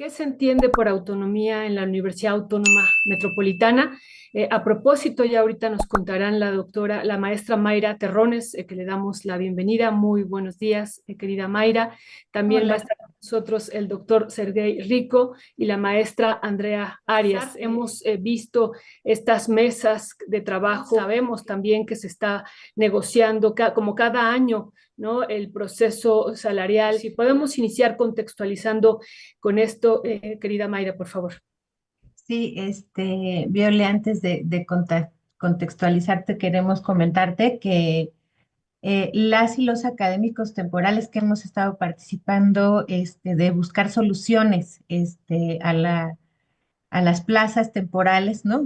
¿Qué se entiende por autonomía en la Universidad Autónoma Metropolitana? A propósito, ya ahorita nos contarán la maestra Mayra Terrones, que le damos la bienvenida. Muy buenos días, querida Mayra. También va a Hola. estar con nosotros el doctor Sergey Rico y la maestra Andrea Arias. Hemos visto estas mesas de trabajo. Sabemos también que se está negociando como cada año, ¿no? El proceso salarial. Si podemos iniciar contextualizando con esto, querida Mayra, por favor. Sí, Viole, antes de contextualizarte, queremos comentarte que las y los académicos temporales que hemos estado participando de buscar soluciones a las plazas temporales, ¿no?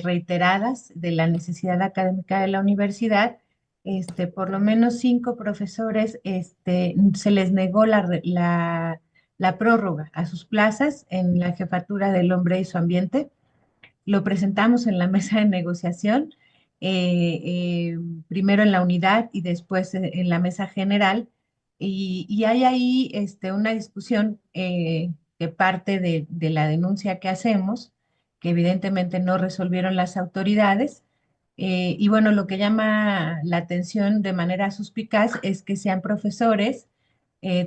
Reiteradas de la necesidad académica de la universidad, por lo menos 5 profesores se les negó la prórroga a sus plazas en la Jefatura del Hombre y su Ambiente. Lo presentamos en la mesa de negociación, primero en la unidad y después en la mesa general. Y hay ahí una discusión que parte de la denuncia que hacemos, que evidentemente no resolvieron las autoridades. Y bueno, lo que llama la atención de manera suspicaz es que sean profesores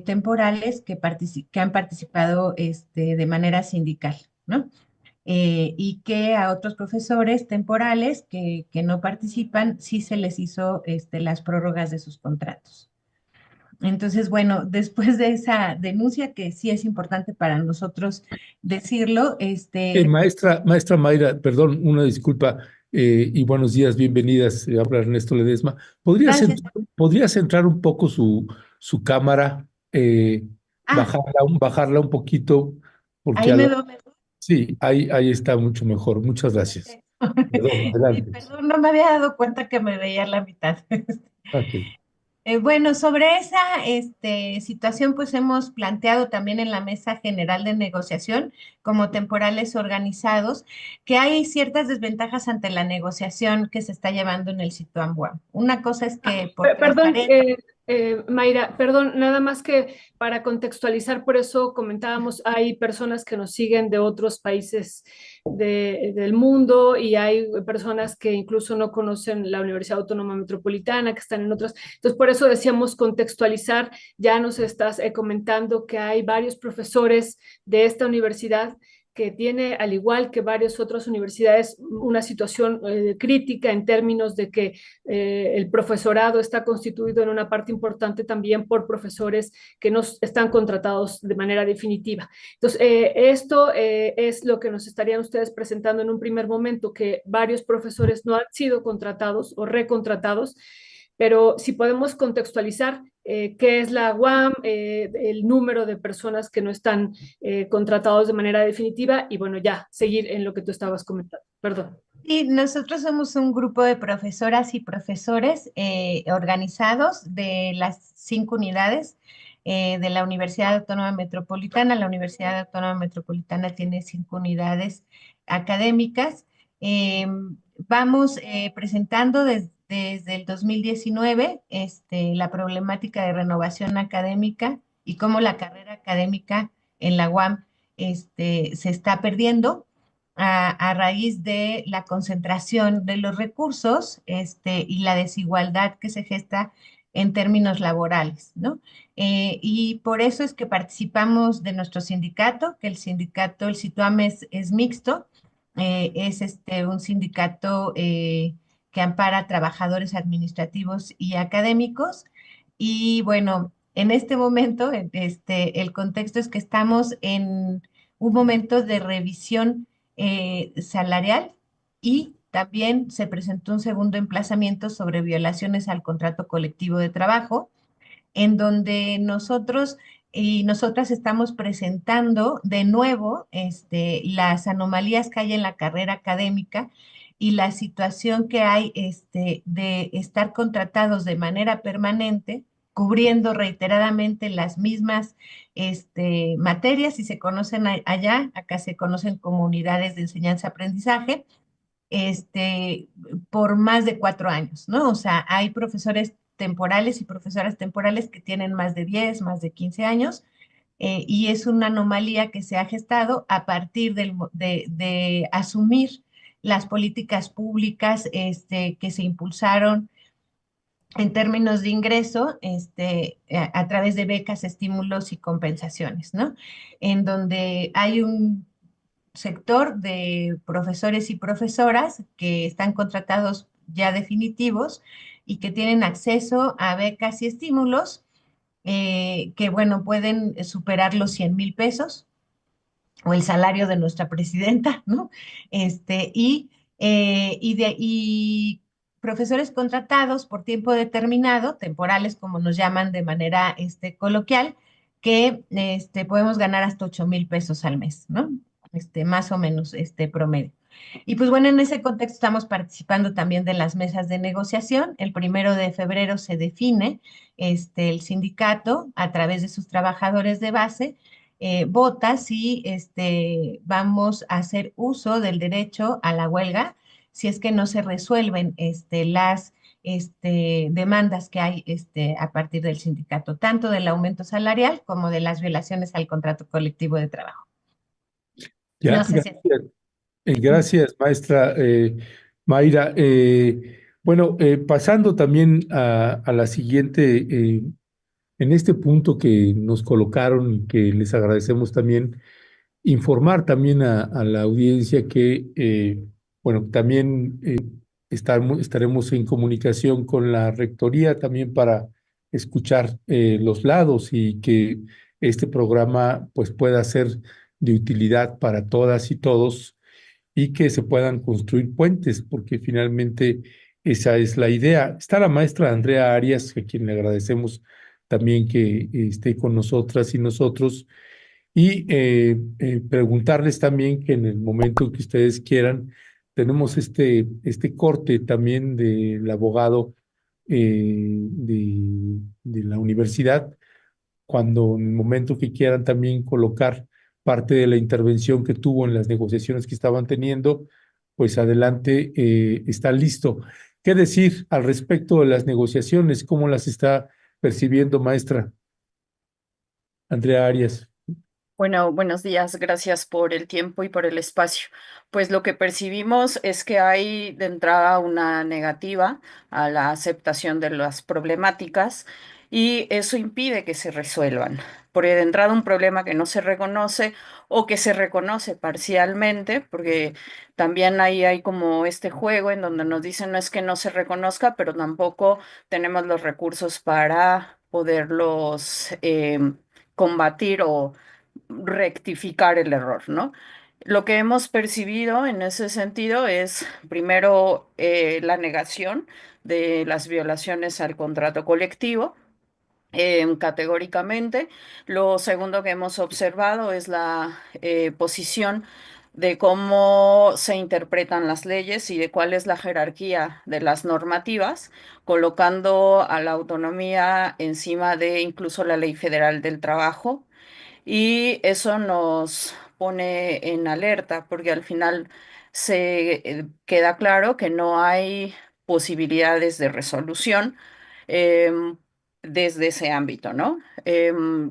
temporales que han participado de manera sindical, ¿no? Y que a otros profesores temporales que no participan, sí se les hizo las prórrogas de sus contratos. Entonces, bueno, después de esa denuncia, que sí es importante para nosotros decirlo, Maestra Mayra, perdón, una disculpa y buenos días, bienvenidas. Habla Ernesto Ledesma. gracias. ¿Podría centrar un poco su cámara, Ah, bajarla un poquito? Porque ahí me veo. sí, ahí está mucho mejor. Muchas gracias. Perdón, Sí, adelante. perdón, no me había dado cuenta que me veía a la mitad. Ok. Bueno, sobre esa situación, pues hemos planteado también en la Mesa General de Negociación, como temporales organizados, que hay ciertas desventajas ante la negociación que se está llevando en el sitio AMBUAM. Una cosa es que por Perdón, transparencia. Mayra, perdón, nada más que para contextualizar, por eso comentábamos, hay personas que nos siguen de otros países del mundo y hay personas que incluso no conocen la Universidad Autónoma Metropolitana, que están en otras. Entonces, por eso decíamos contextualizar, ya nos estás comentando que hay varios profesores de esta universidad que tiene, al igual que varias otras universidades, una situación crítica en términos de que el profesorado está constituido en una parte importante también por profesores que no están contratados de manera definitiva. Entonces, esto es lo que nos estarían ustedes presentando en un primer momento, que varios profesores no han sido contratados o recontratados, pero si podemos contextualizar qué es la UAM, el número de personas que no están contratados de manera definitiva y bueno, ya seguir en lo que tú estabas comentando. Perdón. Sí, nosotros somos un grupo de profesoras y profesores organizados de las 5 unidades de la Universidad Autónoma Metropolitana. La Universidad Autónoma Metropolitana tiene 5 unidades académicas. Eh, Vamos presentando desde el 2019 la problemática de renovación académica y cómo la carrera académica en la UAM se está perdiendo a raíz de la concentración de los recursos y la desigualdad que se gesta en términos laborales, ¿no? Y por eso es que participamos de nuestro sindicato, que el sindicato, el SITUAM es mixto, es un sindicato que ampara a trabajadores administrativos y académicos. Y bueno, en este momento, el contexto es que estamos en un momento de revisión salarial y también se presentó un segundo emplazamiento sobre violaciones al contrato colectivo de trabajo, en donde nosotros y nosotras estamos presentando de nuevo las anomalías que hay en la carrera académica y la situación que hay de estar contratados de manera permanente, cubriendo reiteradamente las mismas materias, y se conocen allá, acá se conocen como unidades de enseñanza-aprendizaje, este, por más de 4 años, ¿no? O sea, hay profesores temporales y profesoras temporales que tienen más de 10, más de 15 años, y es una anomalía que se ha gestado a partir de asumir las políticas públicas que se impulsaron en términos de ingreso, a través de becas, estímulos y compensaciones, ¿no? En donde hay un sector de profesores y profesoras que están contratados ya definitivos y que tienen acceso a becas y estímulos que, bueno, pueden superar los 100,000 pesos o el salario de nuestra presidenta, ¿no? Y profesores contratados por tiempo determinado, temporales como nos llaman de manera coloquial, que podemos ganar hasta 8,000 pesos al mes, ¿no? Más o menos promedio. Y pues bueno, en ese contexto estamos participando también de las mesas de negociación. El 1 de febrero se define el sindicato a través de sus trabajadores de base vota si vamos a hacer uso del derecho a la huelga si es que no se resuelven las demandas que hay a partir del sindicato, tanto del aumento salarial como de las violaciones al contrato colectivo de trabajo. Ya, No sé si... gracias. Gracias, maestra Mayra. Bueno, pasando también a la siguiente, en este punto que nos colocaron y que les agradecemos también, informar también a la audiencia que, bueno, también estaremos en comunicación con la rectoría también para escuchar los lados y que este programa pues pueda ser de utilidad para todas y todos y que se puedan construir puentes, porque finalmente esa es la idea. Está la maestra Andrea Arias, a quien le agradecemos también que esté con nosotras y nosotros, y preguntarles también que en el momento que ustedes quieran, tenemos este corte también del abogado de la universidad cuando en el momento que quieran también colocar parte de la intervención que tuvo en las negociaciones que estaban teniendo, pues adelante, está listo. ¿Qué decir al respecto de las negociaciones? ¿Cómo las está percibiendo, maestra Andrea Arias? Bueno, buenos días, gracias por el tiempo y por el espacio. Pues lo que percibimos es que hay de entrada una negativa a la aceptación de las problemáticas y eso impide que se resuelvan. Porque de entrada un problema que no se reconoce o que se reconoce parcialmente, porque también ahí hay como este juego en donde nos dicen no es que no se reconozca, pero tampoco tenemos los recursos para poderlos combatir o rectificar el error, ¿no? Lo que hemos percibido en ese sentido es, primero, la negación de las violaciones al contrato colectivo, categóricamente. Lo segundo que hemos observado es la posición de cómo se interpretan las leyes y de cuál es la jerarquía de las normativas, colocando a la autonomía encima de incluso la Ley Federal del Trabajo y eso nos pone en alerta porque al final se queda claro que no hay posibilidades de resolución em, desde ese ámbito, ¿no?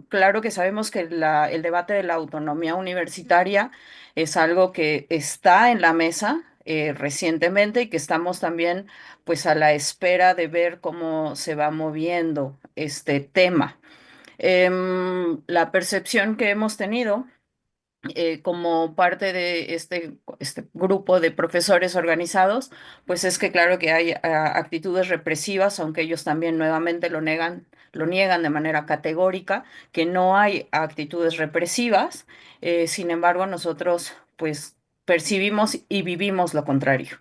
Claro que sabemos que el debate de la autonomía universitaria es algo que está en la mesa recientemente y que estamos también pues a la espera de ver cómo se va moviendo este tema. La percepción que hemos tenido como parte de este grupo de profesores organizados, pues es que claro que hay actitudes represivas, aunque ellos también nuevamente lo niegan de manera categórica, que no hay actitudes represivas. Sin embargo, nosotros pues percibimos y vivimos lo contrario,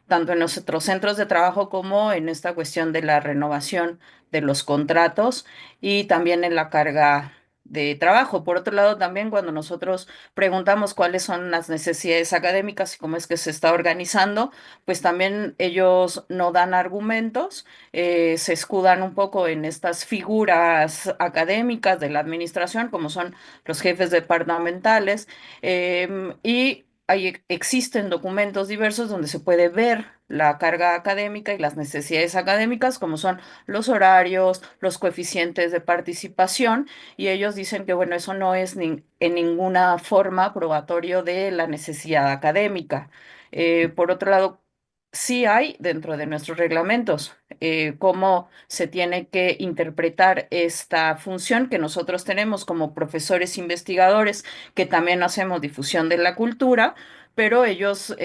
tanto en nuestros centros de trabajo como en esta cuestión de la renovación de los contratos y también en la carga de trabajo. Por otro lado, también cuando nosotros preguntamos cuáles son las necesidades académicas y cómo es que se está organizando, pues también ellos no dan argumentos, se escudan un poco en estas figuras académicas de la administración, como son los jefes departamentales, y existen documentos diversos donde se puede ver la carga académica y las necesidades académicas, como son los horarios, los coeficientes de participación, y ellos dicen que, bueno, eso no es en ninguna forma probatorio de la necesidad académica. Por otro lado, sí hay dentro de nuestros reglamentos cómo se tiene que interpretar esta función que nosotros tenemos como profesores investigadores, que también hacemos difusión de la cultura, pero ellos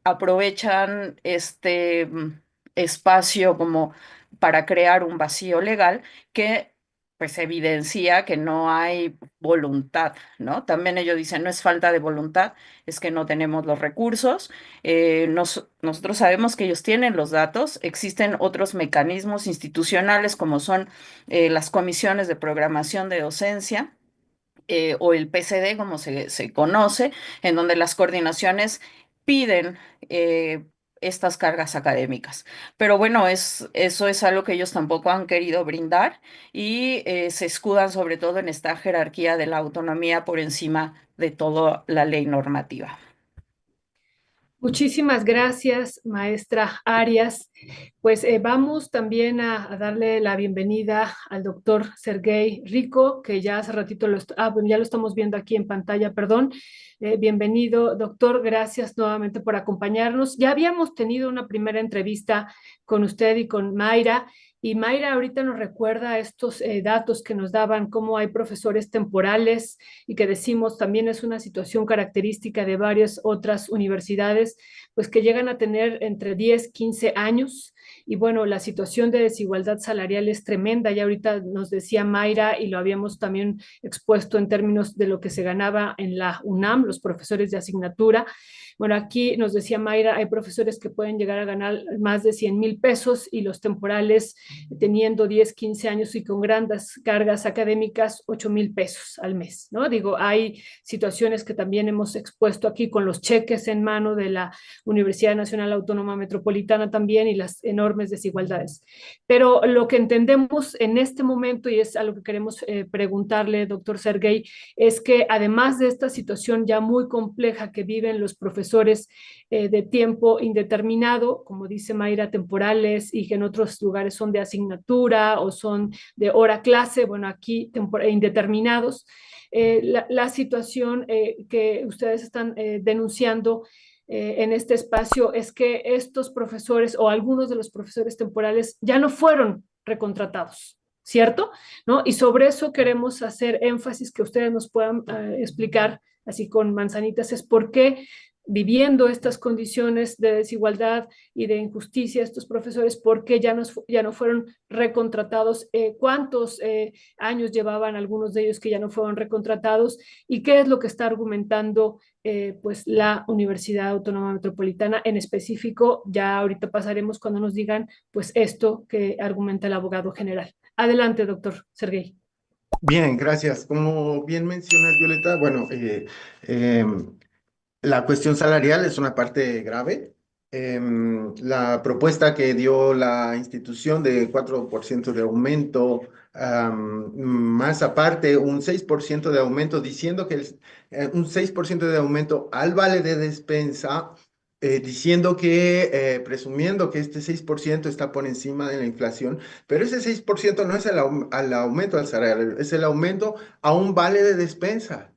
aprovechan este espacio como para crear un vacío legal que pues evidencia que no hay voluntad, ¿no? También ellos dicen, no es falta de voluntad, es que no tenemos los recursos. Nosotros sabemos que ellos tienen los datos, existen otros mecanismos institucionales como son las comisiones de programación de docencia o el PCD, como se conoce, en donde las coordinaciones piden estas cargas académicas. Pero bueno, eso es algo que ellos tampoco han querido brindar y se escudan sobre todo en esta jerarquía de la autonomía por encima de toda la ley normativa. Muchísimas gracias, maestra Arias. Pues vamos también a darle la bienvenida al doctor Sergey Rico, que ya hace ratito bueno, ya lo estamos viendo aquí en pantalla, perdón. Bienvenido, doctor. Gracias nuevamente por acompañarnos. Ya habíamos tenido una primera entrevista con usted y con Mayra. Y Mayra ahorita nos recuerda estos datos que nos daban, cómo hay profesores temporales y que decimos también es una situación característica de varias otras universidades, pues que llegan a tener entre 10, 15 años. Y bueno, la situación de desigualdad salarial es tremenda. Ya ahorita nos decía Mayra y lo habíamos también expuesto en términos de lo que se ganaba en la UNAM, los profesores de asignatura. Bueno, aquí nos decía Mayra, hay profesores que pueden llegar a ganar más de 100,000 pesos y los temporales teniendo 10, 15 años y con grandes cargas académicas, 8,000 pesos al mes, ¿no? Digo, hay situaciones que también hemos expuesto aquí con los cheques en mano de la Universidad Nacional Autónoma Metropolitana también y las enormes desigualdades. Pero lo que entendemos en este momento, y es a lo que queremos preguntarle, doctor Sergey, es que además de esta situación ya muy compleja que viven los profesores de tiempo indeterminado, como dice Mayra, temporales y que en otros lugares son de asignatura o son de hora clase, bueno, aquí indeterminados. La situación que ustedes están denunciando en este espacio es que estos profesores o algunos de los profesores temporales ya no fueron recontratados, ¿cierto? ¿No? Y sobre eso queremos hacer énfasis que ustedes nos puedan explicar así con manzanitas, es por qué viviendo estas condiciones de desigualdad y de injusticia, estos profesores, ¿por qué ya no fueron recontratados? ¿Cuántos años llevaban algunos de ellos que ya no fueron recontratados? ¿Y qué es lo que está argumentando pues la Universidad Autónoma Metropolitana en específico? Ya ahorita pasaremos cuando nos digan pues esto que argumenta el abogado general. Adelante, doctor Sergey. Bien, gracias. Como bien mencionas, Violeta, bueno, la cuestión salarial es una parte grave. La propuesta que dio la institución de 4% de aumento, más aparte un 6% de aumento, diciendo que un 6% de aumento al vale de despensa, diciendo que, presumiendo que este 6% está por encima de la inflación, pero ese 6% no es al aumento al salario, es el aumento a un vale de despensa.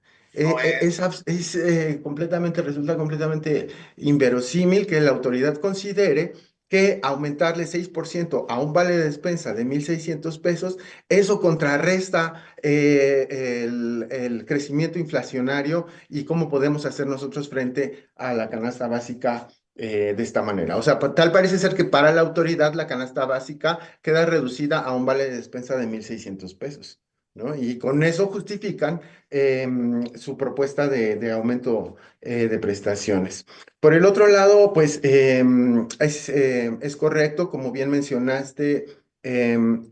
Resulta completamente inverosímil que la autoridad considere que aumentarle 6% a un vale de despensa de 1,600 pesos, eso contrarresta el crecimiento inflacionario y cómo podemos hacer nosotros frente a la canasta básica de esta manera. O sea, tal parece ser que para la autoridad la canasta básica queda reducida a un vale de despensa de 1,600 pesos. ¿No? Y con eso justifican su propuesta de aumento de prestaciones. Por el otro lado, pues es correcto, como bien mencionaste,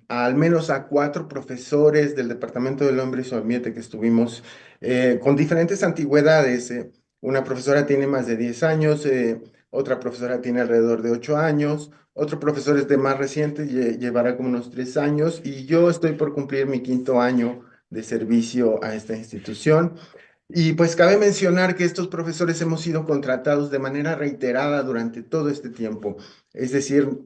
al menos a 4 profesores del Departamento del Hombre y su Ambiente que estuvimos con diferentes antigüedades. Una profesora tiene más de 10 años, otra profesora tiene alrededor de 8 años, otro profesor es de más reciente, llevará como unos 3 años, y yo estoy por cumplir mi 5.º año de servicio a esta institución. Y pues cabe mencionar que estos profesores hemos sido contratados de manera reiterada durante todo este tiempo. Es decir,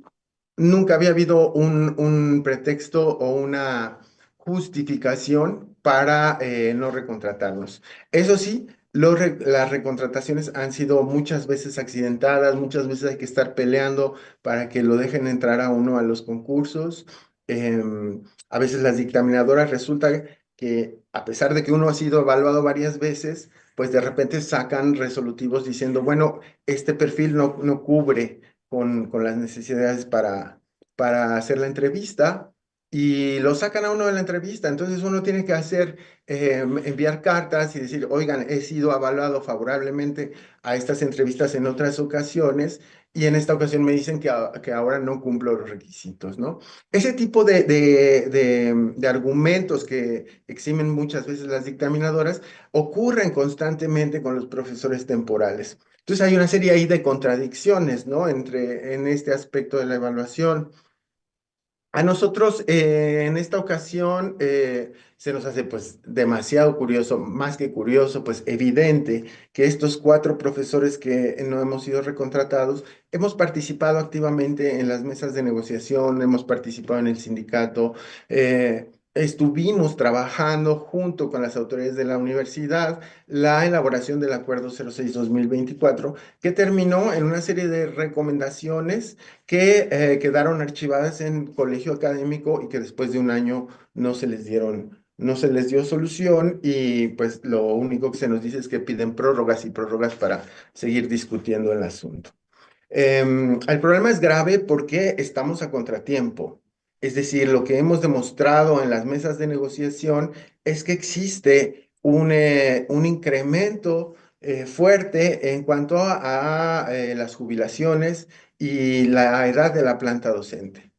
nunca había habido un pretexto o una justificación para no recontratarnos. Eso sí, las recontrataciones han sido muchas veces accidentadas, muchas veces hay que estar peleando para que lo dejen entrar a uno a los concursos. A veces las dictaminadoras resulta que a pesar de que uno ha sido evaluado varias veces, pues de repente sacan resolutivos diciendo, bueno, este perfil no cubre con las necesidades para hacer la entrevista y lo sacan a uno de la entrevista. Entonces uno tiene que hacer, enviar cartas y decir, oigan, he sido evaluado favorablemente a estas entrevistas en otras ocasiones y en esta ocasión me dicen que ahora no cumplo los requisitos, ¿no? Ese tipo de argumentos que eximen muchas veces las dictaminadoras ocurren constantemente con los profesores temporales. Entonces hay una serie ahí de contradicciones, ¿no? En este aspecto de la evaluación. A nosotros en esta ocasión se nos hace pues demasiado curioso, más que curioso, pues evidente que estos 4 profesores que no hemos sido recontratados, hemos participado activamente en las mesas de negociación, hemos participado en el sindicato, estuvimos trabajando junto con las autoridades de la universidad la elaboración del Acuerdo 06-2024, que terminó en una serie de recomendaciones que quedaron archivadas en colegio académico y que después de un año no se les dio solución y pues lo único que se nos dice es que piden prórrogas y prórrogas para seguir discutiendo el asunto. El problema es grave porque estamos a contratiempo. Es decir, lo que hemos demostrado en las mesas de negociación es que existe un incremento fuerte en cuanto a las jubilaciones y la edad de la planta docente.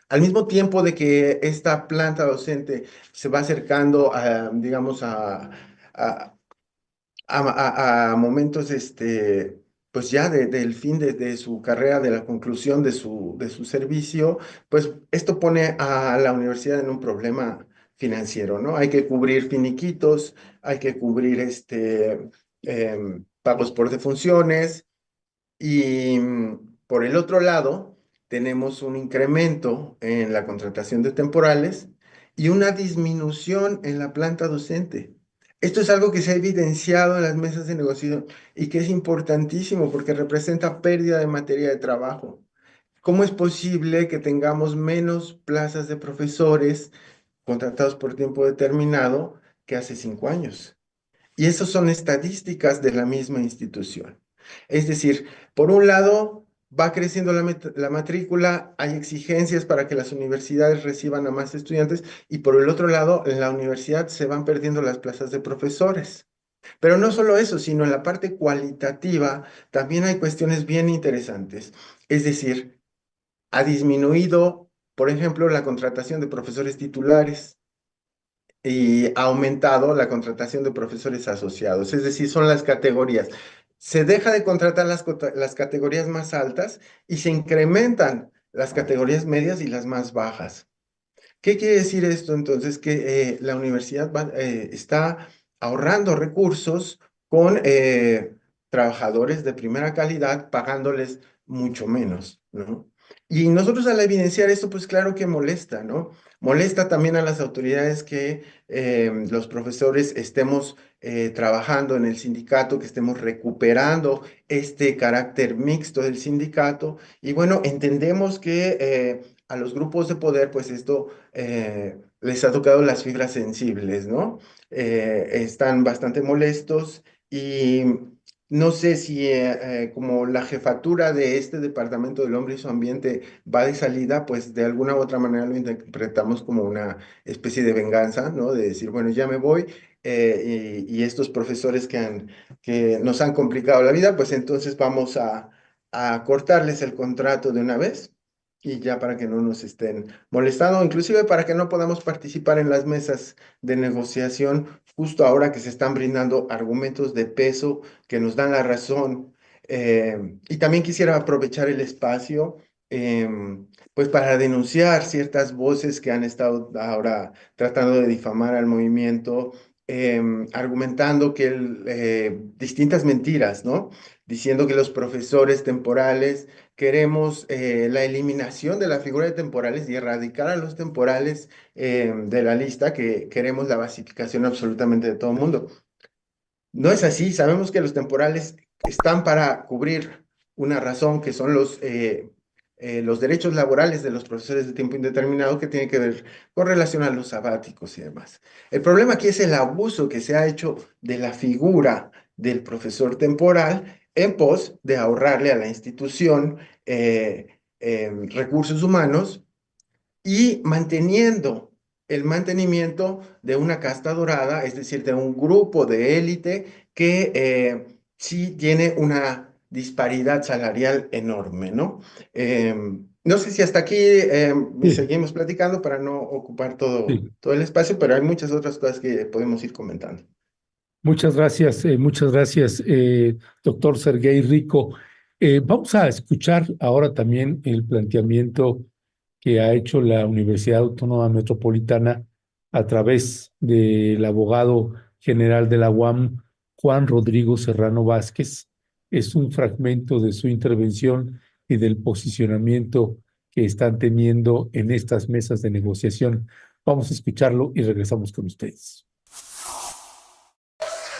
Al mismo tiempo de que esta planta docente se va acercando a, digamos, a, a momentos, pues ya del fin de su carrera, de la conclusión de su servicio, pues esto pone a la universidad en un problema financiero, ¿no? Hay que cubrir finiquitos, hay que cubrir pagos por defunciones y por el otro lado, tenemos un incremento en la contratación de temporales y una disminución en la planta docente. Esto es algo que se ha evidenciado en las mesas de negociación y que es importantísimo porque representa pérdida de materia de trabajo. ¿Cómo es posible que tengamos menos plazas de profesores contratados por tiempo determinado que hace 5 años? Y esas son estadísticas de la misma institución. Es decir, por un lado, va creciendo la matrícula, hay exigencias para que las universidades reciban a más estudiantes y por el otro lado, en la universidad se van perdiendo las plazas de profesores. Pero no solo eso, sino en la parte cualitativa también hay cuestiones bien interesantes. Es decir, ha disminuido, por ejemplo, la contratación de profesores titulares y ha aumentado la contratación de profesores asociados, es decir, son las categorías. Se deja de contratar las categorías más altas y se incrementan las categorías medias y las más bajas. ¿Qué quiere decir esto entonces? Que la universidad está ahorrando recursos con trabajadores de primera calidad, pagándoles mucho menos, ¿no? Y nosotros al evidenciar esto, pues claro que molesta, ¿no? Molesta también a las autoridades que los profesores estemos trabajando en el sindicato, que estemos recuperando este carácter mixto del sindicato. Y bueno, entendemos que a los grupos de poder, pues esto les ha tocado las fibras sensibles, ¿no? Están bastante molestos y no sé si como la jefatura de este Departamento del Hombre y su Ambiente va de salida, pues de alguna u otra manera lo interpretamos como una especie de venganza, ¿no? De decir, bueno, ya me voy y estos profesores que nos han complicado la vida, pues entonces vamos a cortarles el contrato de una vez y ya para que no nos estén molestando, inclusive para que no podamos participar en las mesas de negociación justo ahora que se están brindando argumentos de peso que nos dan la razón. Y también quisiera aprovechar el espacio, pues para denunciar ciertas voces que han estado ahora tratando de difamar al movimiento argumentando que distintas mentiras, ¿no? Diciendo que los profesores temporales queremos la eliminación de la figura de temporales y erradicar a los temporales de la lista, que queremos la basificación absolutamente de todo el mundo. No es así, sabemos que los temporales están para cubrir una razón, que son los derechos laborales de los profesores de tiempo indeterminado, que tiene que ver con relación a los sabáticos y demás. El problema aquí es el abuso que se ha hecho de la figura del profesor temporal en pos de ahorrarle a la institución recursos humanos y manteniendo el mantenimiento de una casta dorada, es decir, de un grupo de élite que sí tiene una disparidad salarial enorme, ¿no? No sé si hasta aquí Sí. seguimos platicando para no ocupar todo Sí. el espacio, pero hay muchas otras cosas que podemos ir comentando. Muchas gracias, doctor Serguei Rico. Vamos a escuchar ahora también el planteamiento que ha hecho la Universidad Autónoma Metropolitana a través del abogado general de la UAM, Juan Rodrigo Serrano Vázquez. Es un fragmento de su intervención y del posicionamiento que están teniendo en estas mesas de negociación. Vamos a escucharlo y regresamos con ustedes.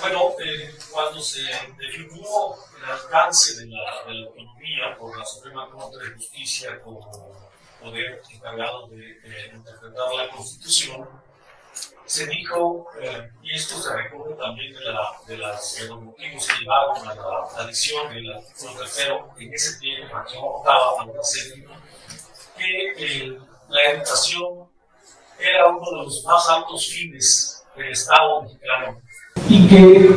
Bueno, cuando se definió el alcance de la autonomía por la Suprema Corte de Justicia como poder encargado de interpretar la Constitución, se dijo, y esto se recoge también de los motivos que llevaron a la adición del artículo 3, en ese tiempo, fracción octava, para que la educación era uno de los más altos fines del Estado mexicano. Y que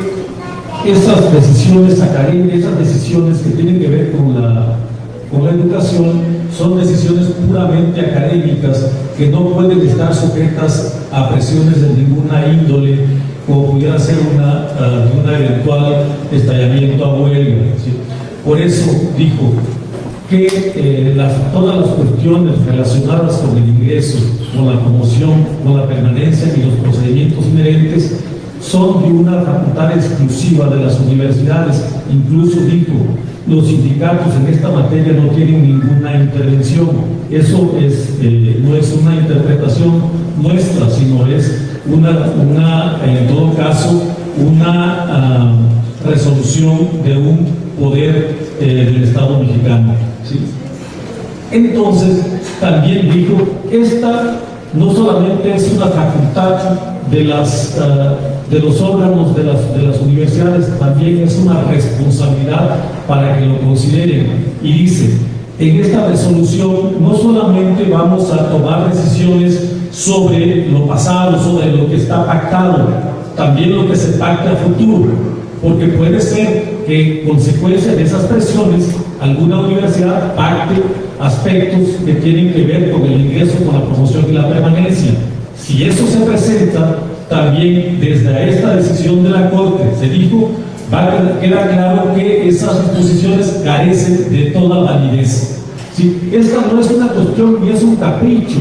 esas decisiones académicas, esas decisiones que tienen que ver con la educación, son decisiones puramente académicas que no pueden estar sujetas a presiones de ninguna índole, como pudiera ser un eventual estallamiento a huelga, ¿sí? Por eso dijo que todas las cuestiones relacionadas con el ingreso, con la promoción, con la permanencia y los procedimientos inherentes son de una facultad exclusiva de las universidades. Incluso dijo, los sindicatos en esta materia no tienen ninguna intervención. Eso no es una interpretación nuestra, sino es en todo caso, una resolución de un poder del Estado mexicano, ¿sí? Entonces, también dijo, esta no solamente es una facultad de los órganos de las universidades, también es una responsabilidad para que lo consideren. Y dice, en esta resolución no solamente vamos a tomar decisiones sobre lo pasado, sobre lo que está pactado, también lo que se pacte a futuro, porque puede ser que en consecuencia de esas presiones alguna universidad pacte aspectos que tienen que ver con el ingreso, con la promoción y la permanencia. Si eso se presenta, también desde esta decisión de la Corte se dijo, queda claro que esas disposiciones carecen de toda validez, ¿sí? Esta no es una cuestión ni es un capricho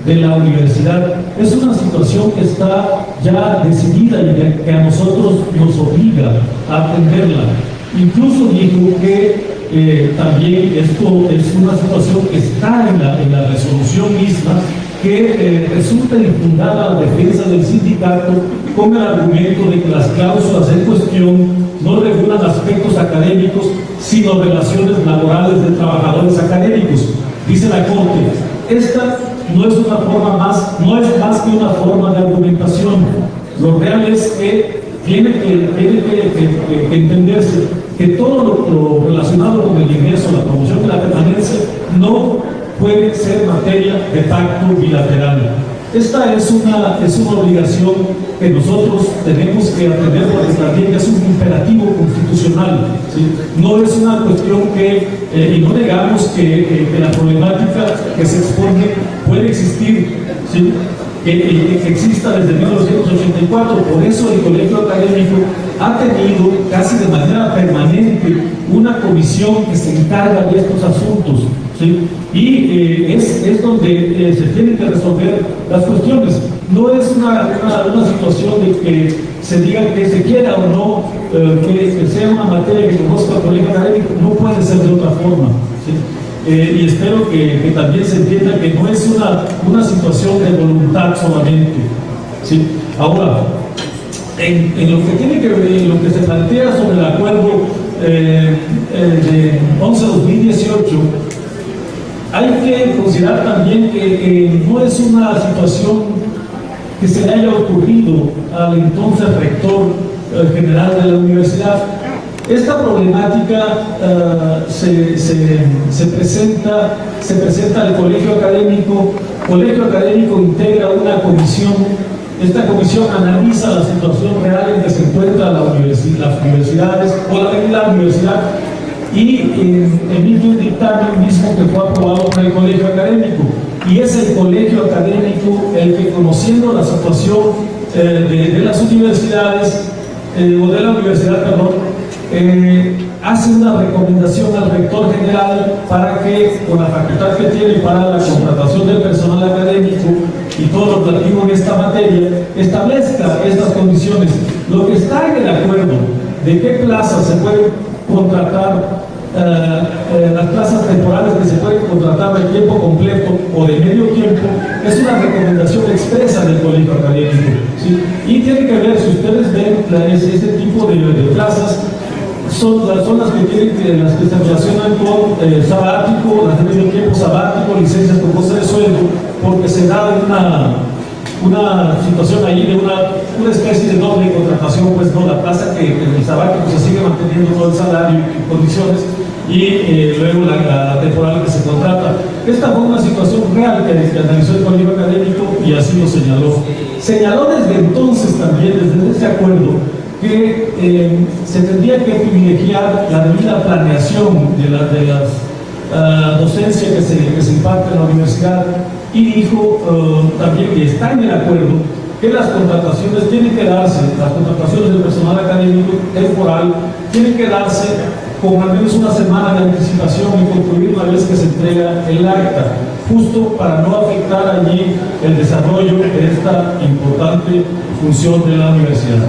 de la universidad, es una situación que está ya decidida y que a nosotros nos obliga a atenderla. Incluso dijo que también esto es una situación que está en la resolución misma, que resulta infundada la defensa del sindicato con el argumento de que las cláusulas en cuestión no regulan aspectos académicos, sino relaciones laborales de trabajadores académicos. Dice la Corte, esta no es más que una forma de argumentación. Lo real es que tiene que entenderse que todo lo relacionado con el ingreso, la promoción y la permanencia no puede ser materia de pacto bilateral. Esta es una obligación que nosotros tenemos que atender, porque también es un imperativo constitucional, ¿sí? No es una cuestión y no negamos que la problemática que se expone puede existir, ¿sí? Que exista desde 1984, por eso el Colegio Académico ha tenido casi de manera permanente una comisión que se encarga de estos asuntos, ¿sí? Y es donde se tienen que resolver las cuestiones. No es una situación de que se diga que se quiera o no que sea una materia que conozca el colegio académico, no puede ser de otra forma, ¿sí? Y espero que también se entienda que no es una situación de voluntad solamente, ¿sí? Ahora, en lo que tiene que ver, lo que se plantea sobre el acuerdo de 11-2018, hay que considerar también que no es una situación que se le haya ocurrido al entonces rector general de la universidad. Esta problemática se presenta al colegio académico. El colegio académico integra una comisión. Esta comisión analiza la situación real en que se encuentran las universidades o la universidad y emite un dictamen mismo que fue aprobado por el colegio académico. Y es el colegio académico el que, conociendo la situación de las universidades, o de la universidad, perdón, hace una recomendación al rector general para que, con la facultad que tiene para la contratación del personal académico y todo lo relativo en esta materia, establezca estas condiciones. Lo que está en el acuerdo de qué plazas se pueden contratar, las plazas temporales que se pueden contratar de tiempo completo o de medio tiempo, es una recomendación expresa del colegio académico, ¿sí? Y tiene que ver, si ustedes ven ese tipo de plazas, son las que tienen, las que se relacionan con sabático, las de medio tiempo sabático, licencias con goce de sueldo, porque se da una situación ahí de una especie de doble contratación, pues no, la plaza que en el sabático se sigue manteniendo todo el salario y condiciones, y luego la temporal que se contrata. Esta fue una situación real que analizó el colegio académico y así lo señaló. Señaló desde entonces también, desde ese acuerdo, que se tendría que privilegiar la debida planeación de las docencias que se imparte en la universidad, y dijo también que está en el acuerdo que las contrataciones tienen que darse, las contrataciones del personal académico temporal tienen que darse con al menos una semana de anticipación y concluir una vez que se entrega el acta, justo para no afectar allí el desarrollo de esta importante función de la universidad.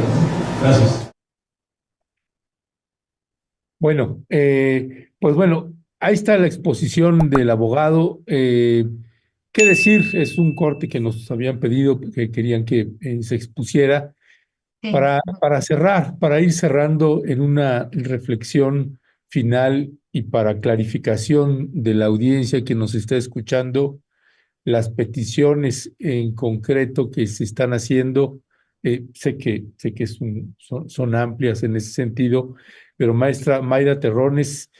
Gracias. Bueno, pues bueno, ahí está la exposición del abogado. ¿Qué decir? Es un corte que nos habían pedido, que querían que se expusiera Sí. para cerrar, para ir cerrando en una reflexión final y para clarificación de la audiencia que nos está escuchando, las peticiones en concreto que se están haciendo. Sé que son amplias en ese sentido, pero maestra Mayra Terrones,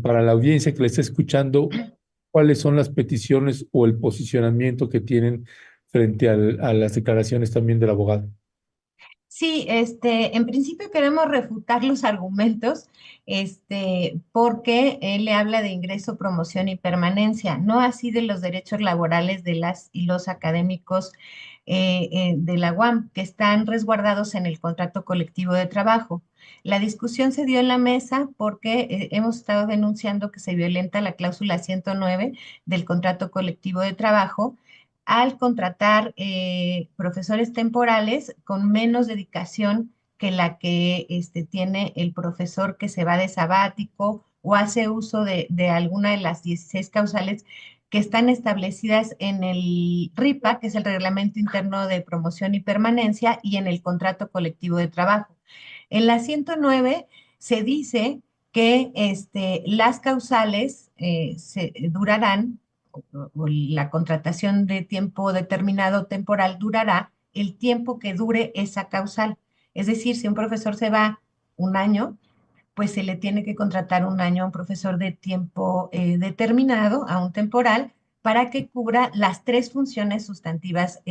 para la audiencia que le está escuchando, ¿cuáles son las peticiones o el posicionamiento que tienen frente a las declaraciones también del abogado? Sí, en principio queremos refutar los argumentos, porque él le habla de ingreso, promoción y permanencia, no así de los derechos laborales de las y los académicos de la UAM, que están resguardados en el contrato colectivo de trabajo. La discusión se dio en la mesa porque hemos estado denunciando que se violenta la cláusula 109 del contrato colectivo de trabajo al contratar profesores temporales con menos dedicación que la que tiene el profesor que se va de sabático o hace uso de alguna de las 16 causales que están establecidas en el RIPA, que es el Reglamento Interno de Promoción y Permanencia, y en el contrato colectivo de trabajo. En la 109 se dice que las causales durarán, o la contratación de tiempo determinado temporal durará el tiempo que dure esa causal. Es decir, si un profesor se va un año, pues se le tiene que contratar un año a un profesor de tiempo determinado, a un temporal, para que cubra las tres funciones sustantivas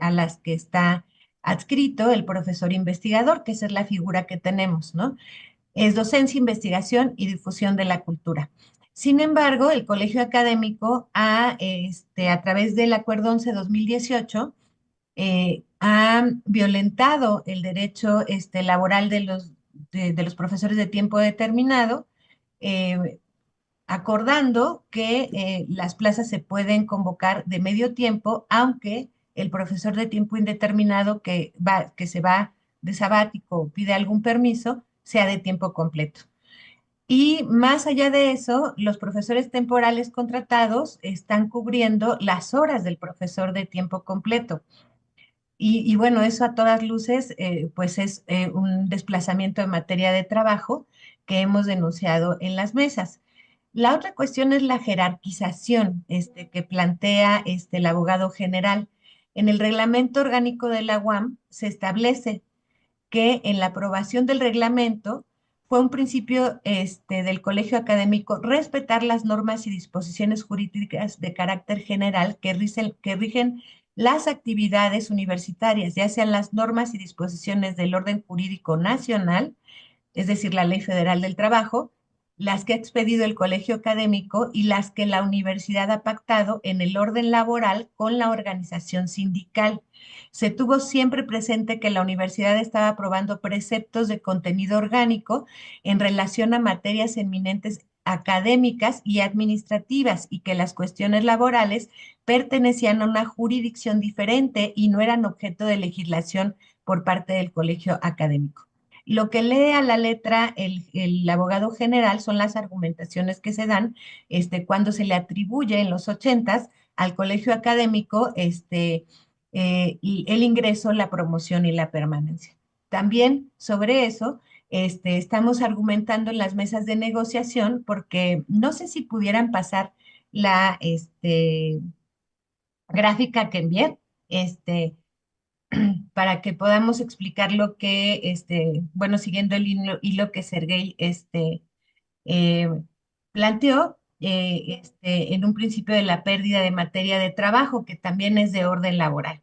a las que está adscrito el profesor investigador, que esa es la figura que tenemos, ¿no? Es docencia, investigación y difusión de la cultura. Sin embargo, el colegio académico a través del Acuerdo 11-2018 ha violentado el derecho laboral de los profesores de tiempo determinado, acordando que las plazas se pueden convocar de medio tiempo, aunque el profesor de tiempo indeterminado que se va de sabático o pide algún permiso, sea de tiempo completo. Y más allá de eso, los profesores temporales contratados están cubriendo las horas del profesor de tiempo completo. Y bueno, eso a todas luces, pues es un desplazamiento en materia de trabajo que hemos denunciado en las mesas. La otra cuestión es la jerarquización que plantea el abogado general. En el reglamento orgánico de la UAM se establece que en la aprobación del reglamento fue un principio del colegio académico respetar las normas y disposiciones jurídicas de carácter general que rigen las actividades universitarias, ya sean las normas y disposiciones del orden jurídico nacional, es decir, la Ley Federal del Trabajo, las que ha expedido el colegio académico y las que la universidad ha pactado en el orden laboral con la organización sindical. Se tuvo siempre presente que la universidad estaba aprobando preceptos de contenido orgánico en relación a materias eminentes académicas y administrativas y que las cuestiones laborales pertenecían a una jurisdicción diferente y no eran objeto de legislación por parte del colegio académico. Lo que lee a la letra el abogado general son las argumentaciones que se dan cuando se le atribuye en los 80s al colegio académico el ingreso, la promoción y la permanencia. También sobre eso estamos argumentando en las mesas de negociación porque no sé si pudieran pasar la gráfica que envié. Para que podamos explicar lo que, bueno, siguiendo el hilo que Sergey eh, planteó en un principio de la pérdida de materia de trabajo, que también es de orden laboral.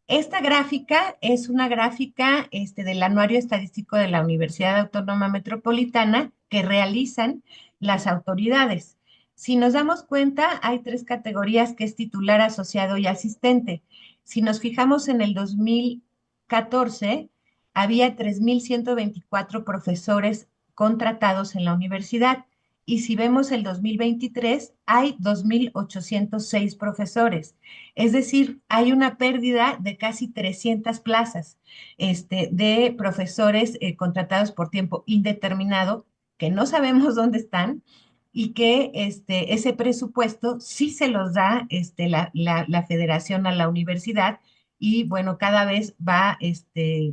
Esta gráfica es una gráfica del Anuario Estadístico de la Universidad Autónoma Metropolitana que realizan las autoridades. Si nos damos cuenta, hay tres categorías que es titular, asociado y asistente. Si nos fijamos en el 2014, había 3.124 profesores contratados en la universidad. Y si vemos el 2023, hay 2.806 profesores. Es decir, hay una pérdida de casi 300 plazas de profesores contratados por tiempo indeterminado, que no sabemos dónde están y que ese presupuesto sí se los da la federación a la universidad y bueno, cada vez va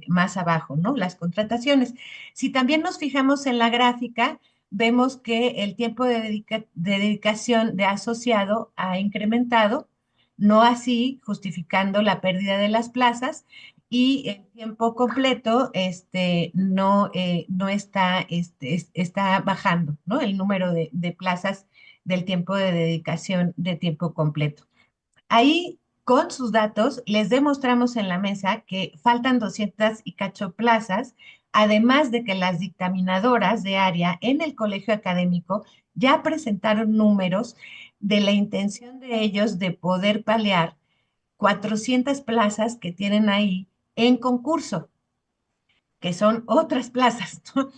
más abajo, ¿no? Las contrataciones. Si también nos fijamos en la gráfica, vemos que el tiempo de dedicación de asociado ha incrementado, no así justificando la pérdida de las plazas, y el tiempo completo no está, está bajando, ¿no? El número de plazas del tiempo de dedicación de tiempo completo. Ahí, con sus datos, les demostramos en la mesa que faltan 200 y cacho plazas, además de que las dictaminadoras de área en el colegio académico ya presentaron números de la intención de ellos de poder paliar 400 plazas que tienen ahí en concurso, que son otras plazas, ¿no?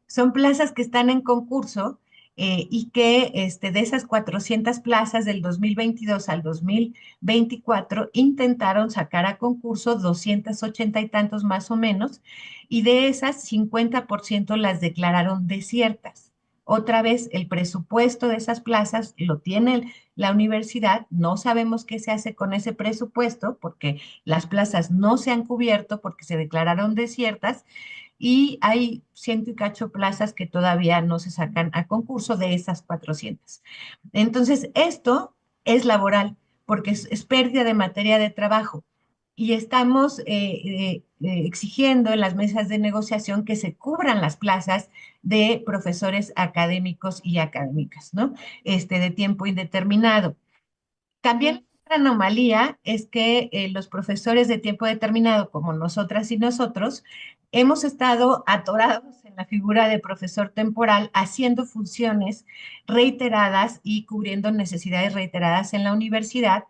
Son plazas que están en concurso y que de esas 400 plazas del 2022 al 2024 intentaron sacar a concurso 280 y tantos más o menos, y de esas 50% las declararon desiertas. Otra vez, el presupuesto de esas plazas lo tiene la universidad, no sabemos qué se hace con ese presupuesto porque las plazas no se han cubierto porque se declararon desiertas y hay 100 y cacho plazas que todavía no se sacan a concurso de esas 400. Entonces, esto es laboral porque es pérdida de materia de trabajo y estamos exigiendo en las mesas de negociación que se cubran las plazas de profesores académicos y académicas, ¿no? De tiempo indeterminado. También otra anomalía es que los profesores de tiempo determinado, como nosotras y nosotros, hemos estado atorados en la figura de profesor temporal, haciendo funciones reiteradas y cubriendo necesidades reiteradas en la universidad,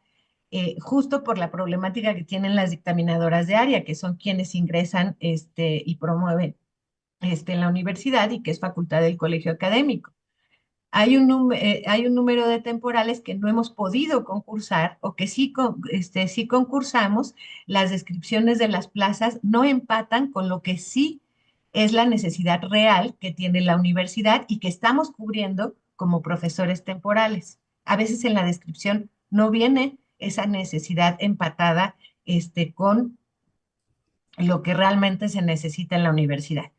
justo por la problemática que tienen las dictaminadoras de área, que son quienes ingresan y promueven en la universidad y que es facultad del colegio académico. hay un número de temporales que no hemos podido concursar o que sí concursamos. Las descripciones de las plazas no empatan con lo que sí es la necesidad real que tiene la universidad y que estamos cubriendo como profesores temporales. A veces en la descripción no viene esa necesidad empatada con lo que realmente se necesita en la universidad.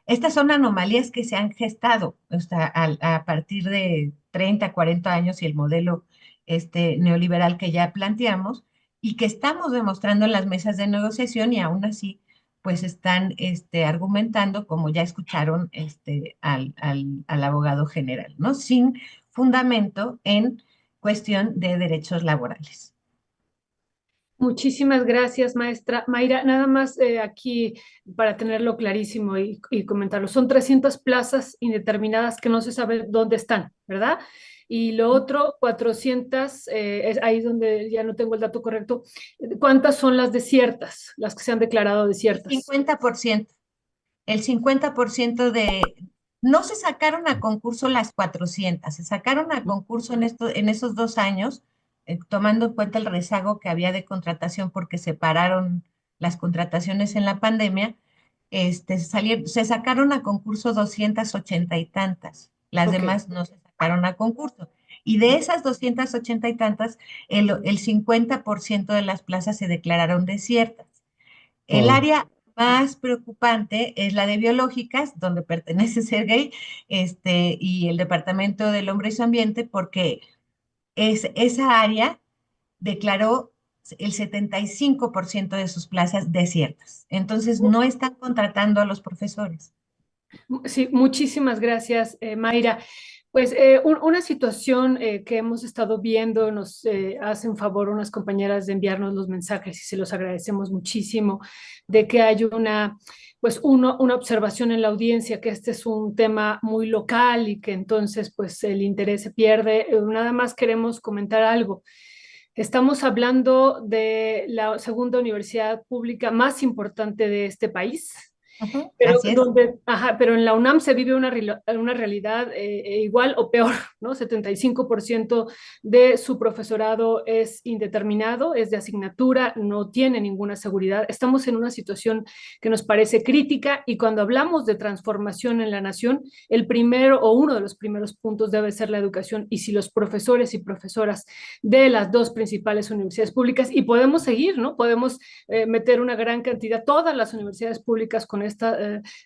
Estas son anomalías que se han gestado, o sea, a partir de 30, 40 años y el modelo neoliberal que ya planteamos y que estamos demostrando en las mesas de negociación, y aún así pues están argumentando, como ya escucharon al abogado general, ¿no? Sin fundamento en cuestión de derechos laborales. Muchísimas gracias, maestra. Mayra, nada más aquí para tenerlo clarísimo y comentarlo. Son 300 plazas indeterminadas que no se sabe dónde están, ¿verdad? Y lo otro, 400, es ahí donde ya no tengo el dato correcto. ¿Cuántas son las desiertas, las que se han declarado desiertas? 50%. El 50% no se sacaron a concurso las 400, se sacaron a concurso en esos 2 años, tomando en cuenta el rezago que había de contratación porque se pararon las contrataciones en la pandemia. Se sacaron a concurso 280 y tantas, las Ok. demás no se sacaron a concurso. Y de esas 280 y tantas, el 50% de las plazas se declararon desiertas. El Wow. área más preocupante es la de biológicas, donde pertenece Sergey, y el Departamento del Hombre y su Ambiente, porque esa área declaró el 75% de sus plazas desiertas. Entonces, no están contratando a los profesores. Sí, muchísimas gracias, Mayra. Pues una situación que hemos estado viendo, nos hacen favor unas compañeras de enviarnos los mensajes y se los agradecemos muchísimo, de que hay una observación en la audiencia que este es un tema muy local y que entonces pues el interés se pierde. Nada más queremos comentar algo. Estamos hablando de la segunda universidad pública más importante de este país, Ujú, pero así es. pero en la UNAM se vive una realidad igual o peor, ¿no? 75% de su profesorado es indeterminado, es de asignatura, no tiene ninguna seguridad. Estamos en una situación que nos parece crítica y cuando hablamos de transformación en la nación, el primero o uno de los primeros puntos debe ser la educación y si los profesores y profesoras de las dos principales universidades públicas, y podemos seguir, ¿no? Podemos meter una gran cantidad, todas las universidades públicas con esta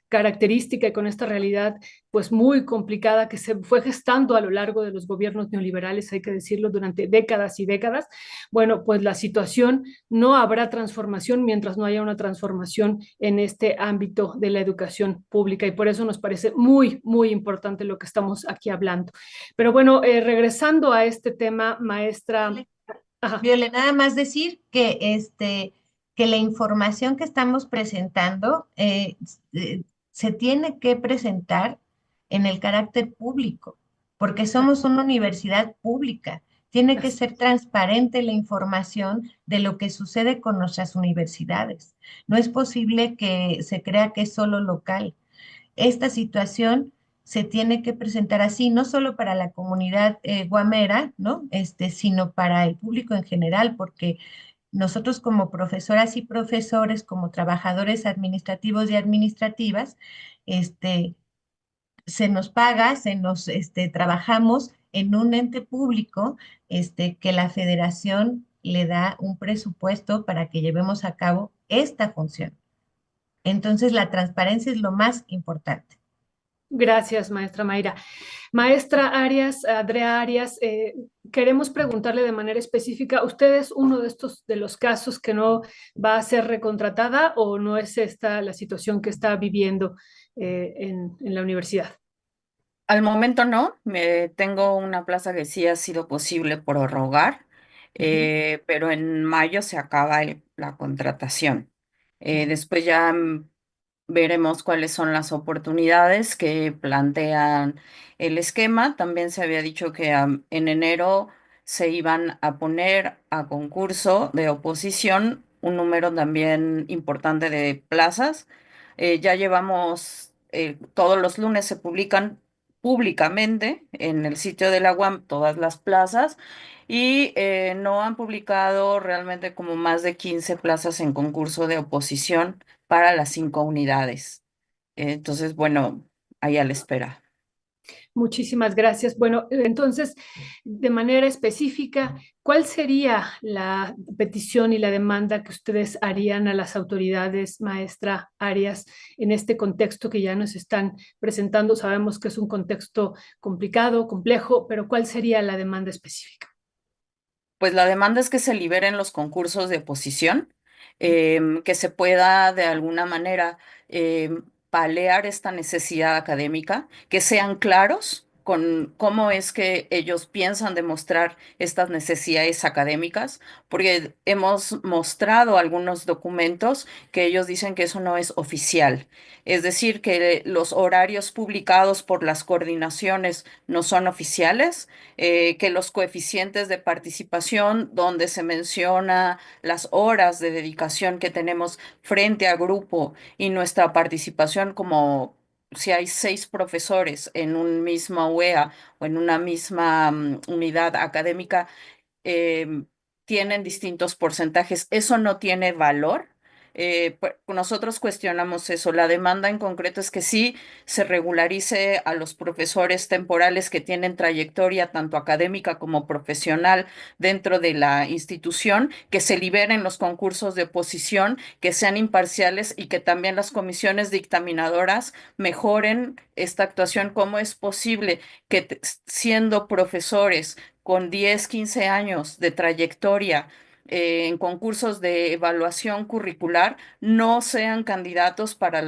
característica y con esta realidad pues muy complicada que se fue gestando a lo largo de los gobiernos neoliberales, hay que decirlo, durante décadas y décadas. Bueno, pues la situación no habrá transformación mientras no haya una transformación en este ámbito de la educación pública y por eso nos parece muy, muy importante lo que estamos aquí hablando. Pero bueno, regresando a este tema, maestra. Ajá. Viole, nada más decir que la información que estamos presentando se tiene que presentar en el carácter público, porque somos una universidad pública. Tiene que ser transparente la información de lo que sucede con nuestras universidades. No es posible que se crea que es solo local. Esta situación se tiene que presentar así, no solo para la comunidad guamera, ¿no? Sino para el público en general, porque nosotros como profesoras y profesores, como trabajadores administrativos y administrativas, este, se nos paga, trabajamos en un ente público, que la federación le da un presupuesto para que llevemos a cabo esta función. Entonces, la transparencia es lo más importante. Gracias, maestra Mayra. Maestra Arias, Andrea Arias, queremos preguntarle de manera específica, ¿usted es uno de de los casos que no va a ser recontratada o no es esta la situación que está viviendo en la universidad? Al momento no, tengo una plaza que sí ha sido posible prorrogar, Ujú. pero en mayo se acaba la contratación. Ya. Después ya veremos cuáles son las oportunidades que plantean el esquema. También se había dicho que en enero se iban a poner a concurso de oposición un número también importante de plazas. Ya llevamos, todos los lunes se publican públicamente en el sitio de la UAM todas las plazas y no han publicado realmente como más de 15 plazas en concurso de oposición para las 5 unidades. Entonces, bueno, ahí a la espera. Muchísimas gracias. Bueno, entonces, de manera específica, ¿cuál sería la petición y la demanda que ustedes harían a las autoridades, maestra Arias, en este contexto que ya nos están presentando? Sabemos que es un contexto complicado, complejo, pero ¿cuál sería la demanda específica? Pues la demanda es que se liberen los concursos de oposición, que se pueda de alguna manera paliar esta necesidad académica, que sean claros con cómo es que ellos piensan demostrar estas necesidades académicas, porque hemos mostrado algunos documentos que ellos dicen que eso no es oficial, es decir, que los horarios publicados por las coordinaciones no son oficiales, que los coeficientes de participación, donde se menciona las horas de dedicación que tenemos frente a grupo y nuestra participación como si hay 6 profesores en un mismo UEA o en una misma unidad académica, eh, tienen distintos porcentajes. Eso no tiene valor. Nosotros cuestionamos eso. La demanda en concreto es que sí se regularice a los profesores temporales que tienen trayectoria tanto académica como profesional dentro de la institución, que se liberen los concursos de oposición, que sean imparciales y que también las comisiones dictaminadoras mejoren esta actuación. ¿Cómo es posible que siendo profesores con 10, 15 años de trayectoria en concursos de evaluación curricular no sean candidatos para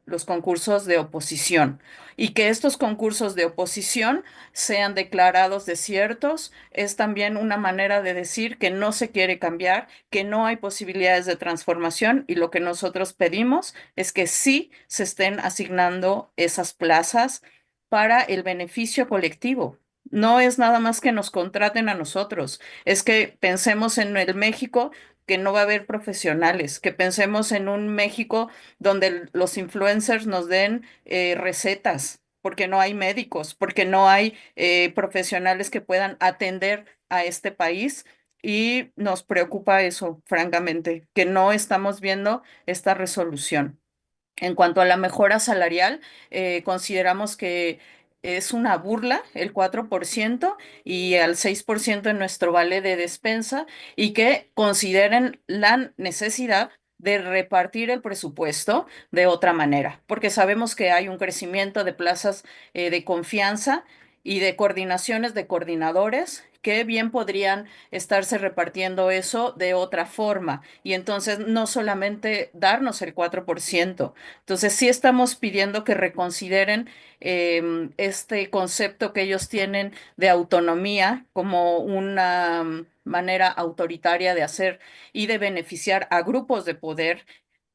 los concursos de oposición y que estos concursos de oposición sean declarados desiertos? Es también una manera de decir que no se quiere cambiar, que no hay posibilidades de transformación, y lo que nosotros pedimos es que sí se estén asignando esas plazas para el beneficio colectivo. No es nada más que nos contraten a nosotros, es que pensemos en el México que no va a haber profesionales, que pensemos en un México donde los influencers nos den recetas, porque no hay médicos, porque no hay profesionales que puedan atender a este país. Y nos preocupa eso, francamente, que no estamos viendo esta resolución. En cuanto a la mejora salarial, consideramos que es una burla el 4% y al 6% en nuestro vale de despensa, y que consideren la necesidad de repartir el presupuesto de otra manera, porque sabemos que hay un crecimiento de plazas de confianza y de coordinaciones de coordinadores que bien podrían estarse repartiendo eso de otra forma y entonces no solamente darnos el 4%. Entonces, sí estamos pidiendo que reconsideren este concepto que ellos tienen de autonomía como una manera autoritaria de hacer y de beneficiar a grupos de poder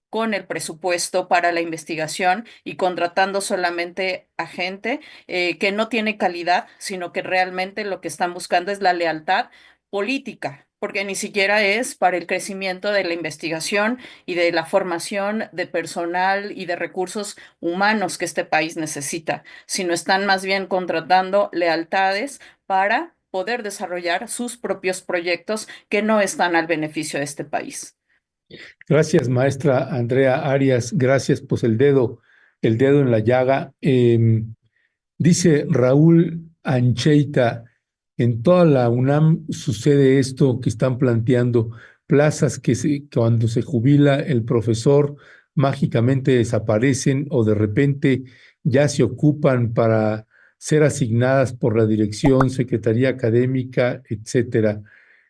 con el presupuesto para la investigación y contratando solamente a gente que no tiene calidad, sino que realmente lo que están buscando es la lealtad política, porque ni siquiera es para el crecimiento de la investigación y de la formación de personal y de recursos humanos que este país necesita, sino están más bien contratando lealtades para poder desarrollar sus propios proyectos que no están al beneficio de este país. Gracias, maestra Andrea Arias. Gracias, pues el dedo en la llaga. Dice Raúl Ancheita, en toda la UNAM sucede esto que están planteando, plazas que cuando se jubila el profesor mágicamente desaparecen o de repente ya se ocupan para ser asignadas por la dirección, secretaría académica, etcétera.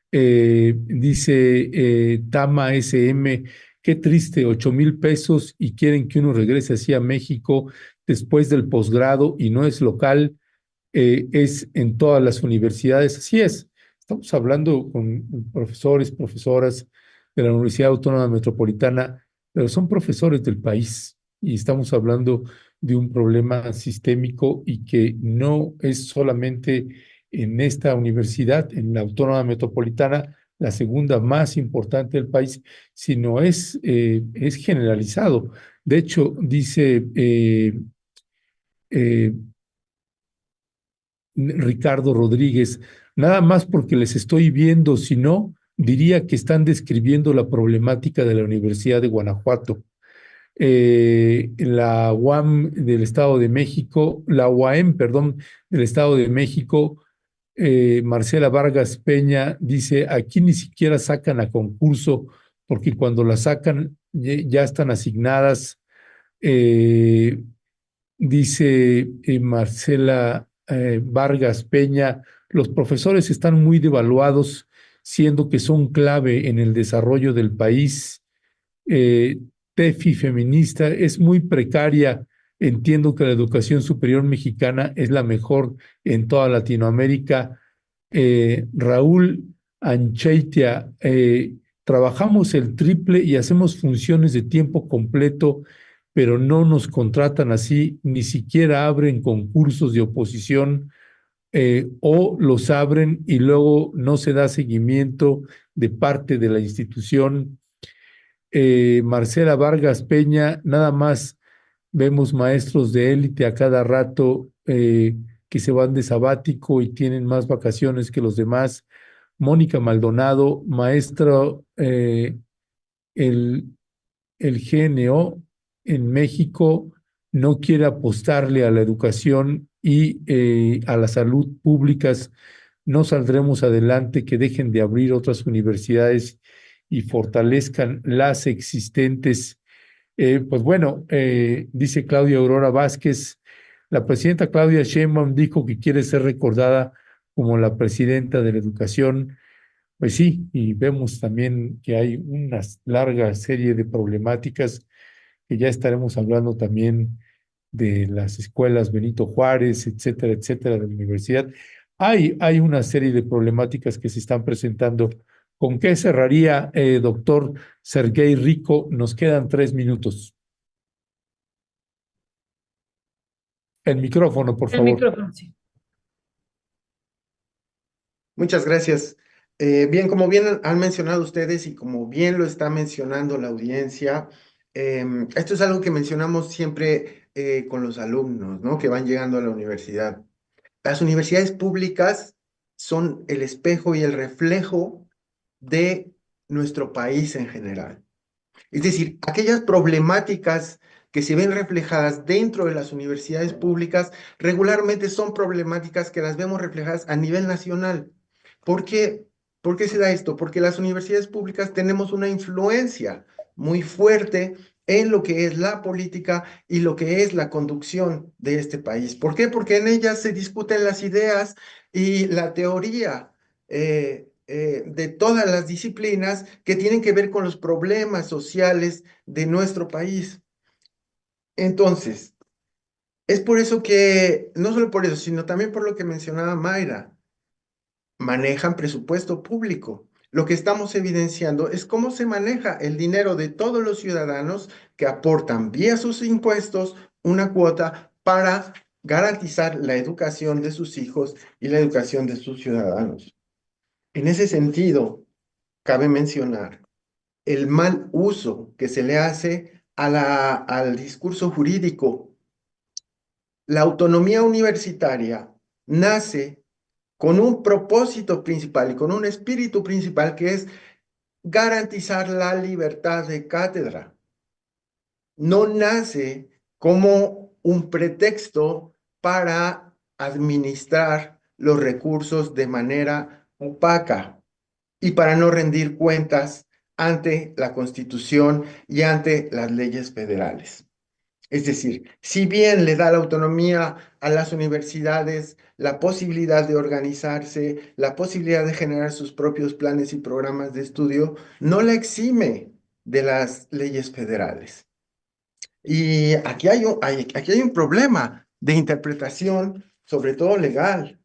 Dice Tama SM, qué triste, 8,000 pesos y quieren que uno regrese así a México después del posgrado y no es local, es en todas las universidades. Así es, estamos hablando con profesores, profesoras de la Universidad Autónoma Metropolitana, pero son profesores del país y estamos hablando de un problema sistémico y que no es solamente en esta universidad, en la Autónoma Metropolitana, la segunda más importante del país, sino es generalizado. De hecho, dice eh, Ricardo Rodríguez, nada más porque les estoy viendo, si no, diría que están describiendo la problemática de la Universidad de Guanajuato. La UAM del Estado de México, la UAM, perdón, del Estado de México, Marcela Vargas Peña dice, aquí ni siquiera sacan a concurso, porque cuando la sacan ya están asignadas. Eh, Dice Marcela Vargas Peña, los profesores están muy devaluados, siendo que son clave en el desarrollo del país. eh, Tefi feminista es muy precaria. Entiendo que la educación superior mexicana es la mejor en toda Latinoamérica. Raúl Ancheitia, trabajamos el triple y hacemos funciones de tiempo completo, pero no nos contratan así, ni siquiera abren concursos de oposición, o los abren y luego no se da seguimiento de parte de la institución. Marcela Vargas Peña, nada más vemos maestros de élite a cada rato, que se van de sabático y tienen más vacaciones que los demás. Mónica Maldonado, maestra, el, el GNO en México no quiere apostarle a la educación y a la salud públicas. No saldremos adelante, que dejen de abrir otras universidades y fortalezcan las existentes. Pues bueno, dice Claudia Aurora Vázquez, la presidenta Claudia Sheinbaum dijo que quiere ser recordada como la presidenta de la educación. Pues sí, y vemos también que hay una larga serie de problemáticas, que ya estaremos hablando también de las escuelas Benito Juárez, etcétera, etcétera, de la universidad. Hay una serie de problemáticas que se están presentando. ¿Con qué cerraría, doctor Sergey Rico? Nos quedan 3 minutos. El micrófono, por El favor. micrófono, sí. Muchas gracias. Bien, como bien han mencionado ustedes y como bien lo está mencionando la audiencia, esto es algo que mencionamos siempre con los alumnos, ¿no? Que van llegando a la universidad. Las universidades públicas son el espejo y el reflejo de nuestro país en general. Es decir, aquellas problemáticas que se ven reflejadas dentro de las universidades públicas regularmente son problemáticas que las vemos reflejadas a nivel nacional. ¿Por qué? ¿Por qué se da esto? Porque las universidades públicas tenemos una influencia muy fuerte en lo que es la política y lo que es la conducción de este país. ¿Por qué? Porque en ellas se discuten las ideas y la teoría de todas las disciplinas que tienen que ver con los problemas sociales de nuestro país. Entonces, es por eso que, no solo por eso, sino también por lo que mencionaba Mayra, manejan presupuesto público. Lo que estamos evidenciando es cómo se maneja el dinero de todos los ciudadanos que aportan vía sus impuestos una cuota para garantizar la educación de sus hijos y la educación de sus ciudadanos. En ese sentido, cabe mencionar el mal uso que se le hace al discurso jurídico. La autonomía universitaria nace con un propósito principal y con un espíritu principal, que es garantizar la libertad de cátedra. No nace como un pretexto para administrar los recursos de manera opaca y para no rendir cuentas ante la Constitución y ante las leyes federales. Es decir, si bien le da la autonomía a las universidades, la posibilidad de organizarse, la posibilidad de generar sus propios planes y programas de estudio, no la exime de las leyes federales. Y aquí hay un problema de interpretación, sobre todo legal.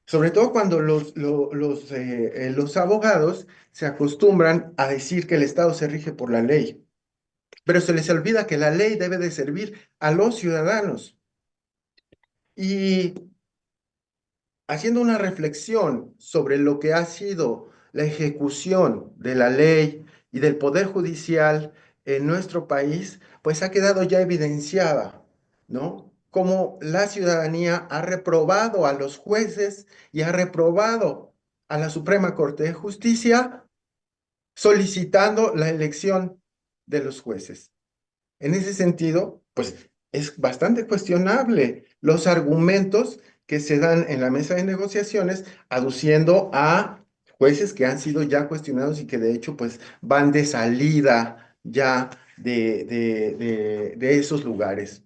Sobre todo cuando los abogados se acostumbran a decir que el Estado se rige por la ley, pero se les olvida que la ley debe de servir a los ciudadanos. Y haciendo una reflexión sobre lo que ha sido la ejecución de la ley y del Poder Judicial en nuestro país, pues ha quedado ya evidenciada, ¿no? cómo la ciudadanía ha reprobado a los jueces y ha reprobado a la Suprema Corte de Justicia solicitando la elección de los jueces. En ese sentido, pues es bastante cuestionable los argumentos que se dan en la mesa de negociaciones aduciendo a jueces que han sido ya cuestionados y que de hecho pues van de salida ya de esos lugares.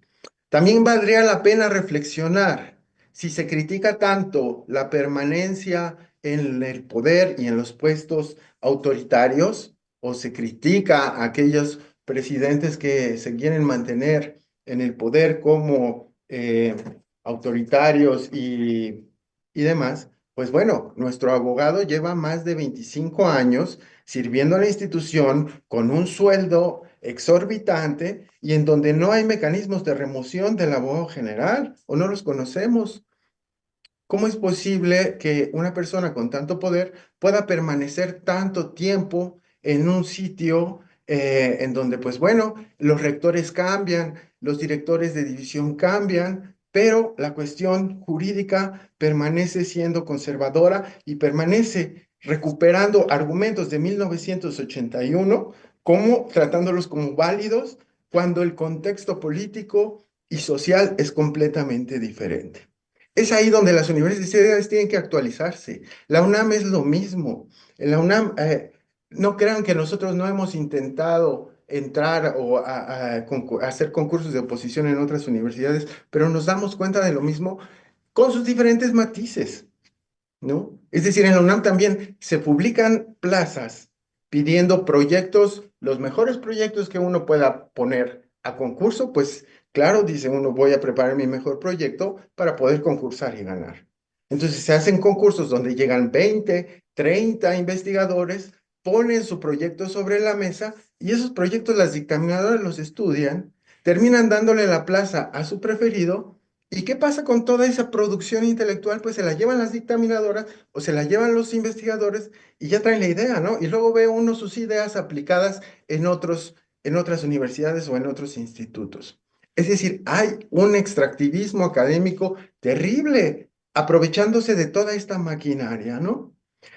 También valdría la pena reflexionar si se critica tanto la permanencia en el poder y en los puestos autoritarios o se critica a aquellos presidentes que se quieren mantener en el poder como autoritarios y demás, pues bueno, nuestro abogado lleva más de 25 años sirviendo a la institución con un sueldo exorbitante y en donde no hay mecanismos de remoción del abogado general o no los conocemos. ¿Cómo es posible que una persona con tanto poder pueda permanecer tanto tiempo en un sitio en donde, pues bueno, los rectores cambian, los directores de división cambian, pero la cuestión jurídica permanece siendo conservadora y permanece recuperando argumentos de 1981 como tratándolos como válidos cuando el contexto político y social es completamente diferente? Es ahí donde las universidades tienen que actualizarse. La UNAM es lo mismo. En la UNAM, no crean que nosotros no hemos intentado entrar o hacer concursos de oposición en otras universidades, pero nos damos cuenta de lo mismo con sus diferentes matices, ¿no? Es decir, en la UNAM también se publican plazas pidiendo proyectos, los mejores proyectos que uno pueda poner a concurso, pues claro, dice uno, voy a preparar mi mejor proyecto para poder concursar y ganar. Entonces se hacen concursos donde llegan 20, 30 investigadores, ponen su proyecto sobre la mesa y esos proyectos las dictaminadoras los estudian, terminan dándole la plaza a su preferido. ¿Y qué pasa con toda esa producción intelectual? Pues se la llevan las dictaminadoras o se la llevan los investigadores y ya traen la idea, ¿no? Y luego ve uno sus ideas aplicadas en otras universidades o en otros institutos. Es decir, hay un extractivismo académico terrible aprovechándose de toda esta maquinaria, ¿no?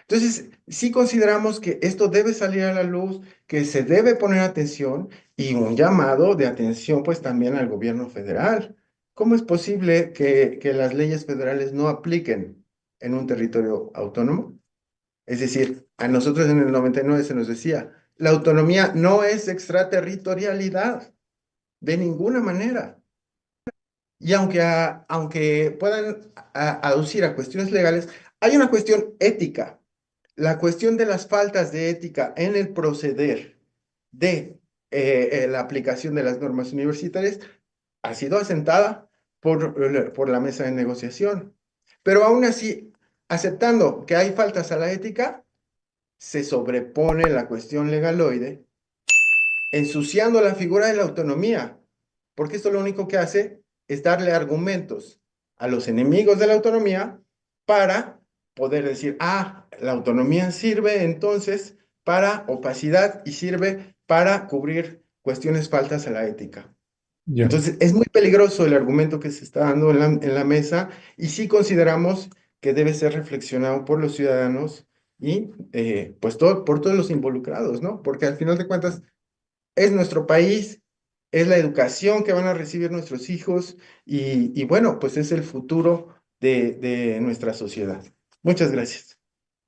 Entonces, sí consideramos que esto debe salir a la luz, que se debe poner atención y un llamado de atención pues también al gobierno federal. ¿Cómo es posible que las leyes federales no apliquen en un territorio autónomo? Es decir, a nosotros en el 99 se nos decía, la autonomía no es extraterritorialidad, de ninguna manera. Y aunque puedan aducir a cuestiones legales, hay una cuestión ética. La cuestión de las faltas de ética en el proceder de la aplicación de las normas universitarias ha sido asentada por la mesa de negociación. Pero aún así, aceptando que hay faltas a la ética, se sobrepone la cuestión legaloide, ensuciando la figura de la autonomía, porque esto lo único que hace es darle argumentos a los enemigos de la autonomía para poder decir, la autonomía sirve entonces para opacidad y sirve para cubrir cuestiones faltas a la ética. Ya. Entonces, es muy peligroso el argumento que se está dando en la mesa y sí consideramos que debe ser reflexionado por los ciudadanos y pues por todos los involucrados, ¿no? Porque al final de cuentas es nuestro país, es la educación que van a recibir nuestros hijos y bueno, pues es el futuro de nuestra sociedad. Muchas gracias.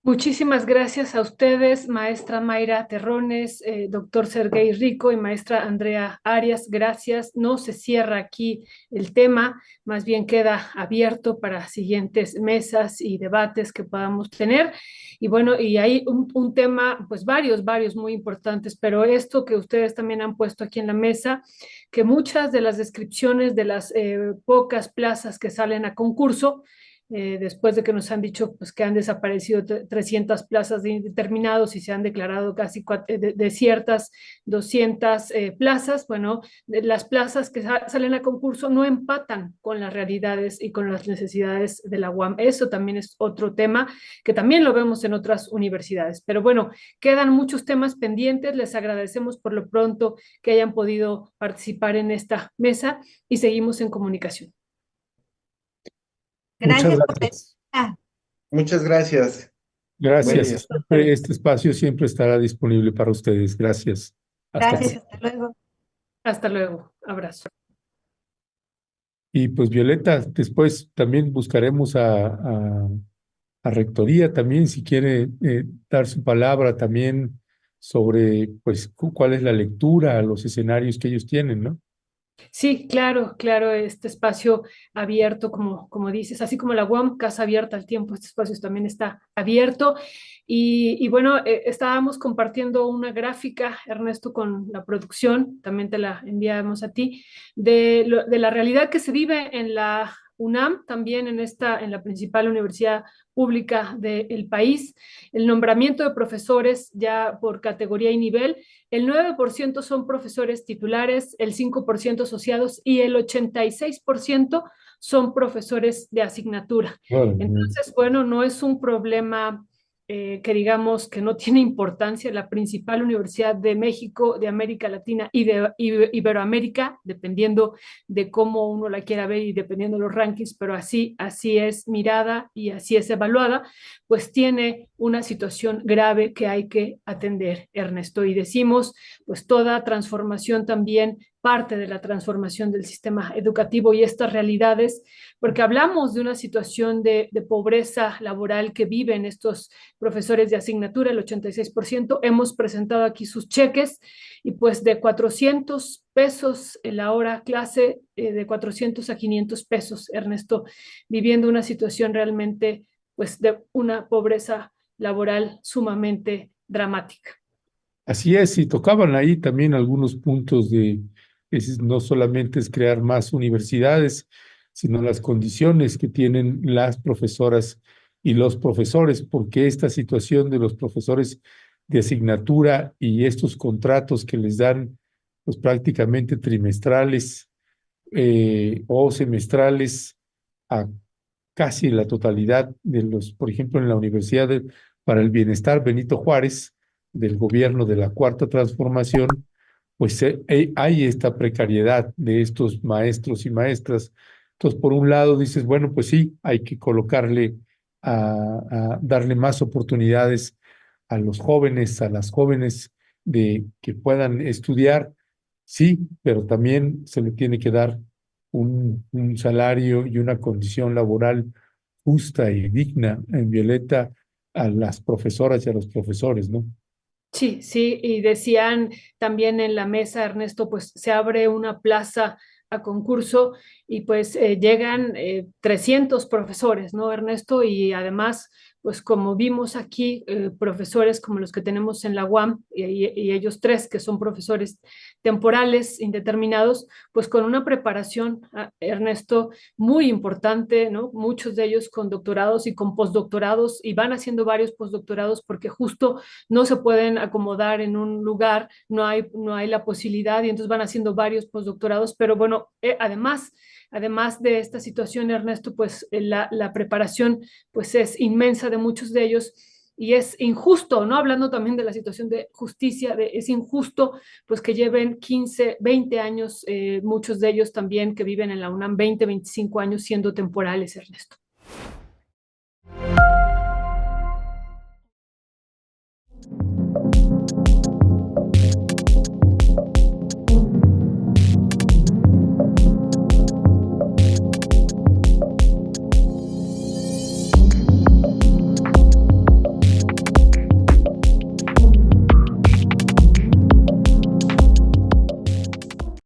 Muchísimas gracias a ustedes, maestra Mayra Terrones, doctor Sergey Rico y maestra Andrea Arias. Gracias. No se cierra aquí el tema, más bien queda abierto para siguientes mesas y debates que podamos tener. Y bueno, y hay un tema, pues varios muy importantes, pero esto que ustedes también han puesto aquí en la mesa, que muchas de las descripciones de las pocas plazas que salen a concurso, después de que nos han dicho pues, que han desaparecido 300 plazas de indeterminados y se han declarado casi desiertas 200 plazas, bueno, las plazas que salen a concurso no empatan con las realidades y con las necesidades de la UAM. Eso también es otro tema que también lo vemos en otras universidades. Pero bueno, quedan muchos temas pendientes. Les agradecemos por lo pronto que hayan podido participar en esta mesa y seguimos en comunicación. Muchas Gracias por la gracias. invitación. Muchas gracias. Buen Gracias. día. Este espacio siempre estará disponible para ustedes. Gracias. Hasta Gracias, pronto. hasta luego. Hasta luego. Abrazo. Y pues Violeta, después también buscaremos a Rectoría también, si quiere dar su palabra también sobre pues cuál es la lectura, los escenarios que ellos tienen, ¿no? Sí, claro, claro, este espacio abierto, como dices, así como la UAM, casa abierta al tiempo, este espacio también está abierto. Y bueno, estábamos compartiendo una gráfica, Ernesto, con la producción, también te la enviamos a ti, de la realidad que se vive en la UNAM, también en la principal universidad pública del país, el nombramiento de profesores ya por categoría y nivel. El 9% son profesores titulares, el 5% asociados y el 86% son profesores de asignatura. Bueno, Entonces, bueno, no es un problema que digamos que no tiene importancia. La principal universidad de México, de América Latina y de Iberoamérica, dependiendo de cómo uno la quiera ver y dependiendo de los rankings, pero así es mirada y así es evaluada, pues tiene una situación grave que hay que atender, Ernesto. Y decimos, pues toda transformación también parte de la transformación del sistema educativo y estas realidades, porque hablamos de una situación de pobreza laboral que viven estos profesores de asignatura, el 86%. Hemos presentado aquí sus cheques y pues de 400 pesos en la hora clase, de 400 a 500 pesos, Ernesto, viviendo una situación realmente pues de una pobreza laboral sumamente dramática. así es, y tocaban ahí también algunos puntos no solamente es crear más universidades, sino las condiciones que tienen las profesoras y los profesores, porque esta situación de los profesores de asignatura y estos contratos que les dan, pues prácticamente trimestrales o semestrales a casi la totalidad de los, por ejemplo, en la Universidad para el Bienestar Benito Juárez, del gobierno de la Cuarta Transformación, pues hay esta precariedad de estos maestros y maestras. Entonces, por un lado dices, bueno, pues sí, hay que colocarle, a darle más oportunidades a los jóvenes, a las jóvenes de que puedan estudiar, sí, pero también se le tiene que dar un salario y una condición laboral justa y digna en Violeta a las profesoras y a los profesores, ¿no? Sí, sí, y decían también en la mesa, Ernesto, pues se abre una plaza a concurso y pues llegan 300 profesores, ¿no, Ernesto? Y además, pues como vimos aquí, profesores como los que tenemos en la UAM y ellos tres que son profesores temporales, indeterminados, pues con una preparación, Ernesto, muy importante, ¿no? Muchos de ellos con doctorados y con postdoctorados y van haciendo varios postdoctorados porque justo no se pueden acomodar en un lugar, no hay la posibilidad y entonces van haciendo varios postdoctorados, pero bueno, además de esta situación, Ernesto, pues la preparación pues es inmensa de muchos de ellos y es injusto, ¿no? Hablando también de la situación de justicia, es injusto pues que lleven 15, 20 años, muchos de ellos también que viven en la UNAM, 20, 25 años siendo temporales, Ernesto.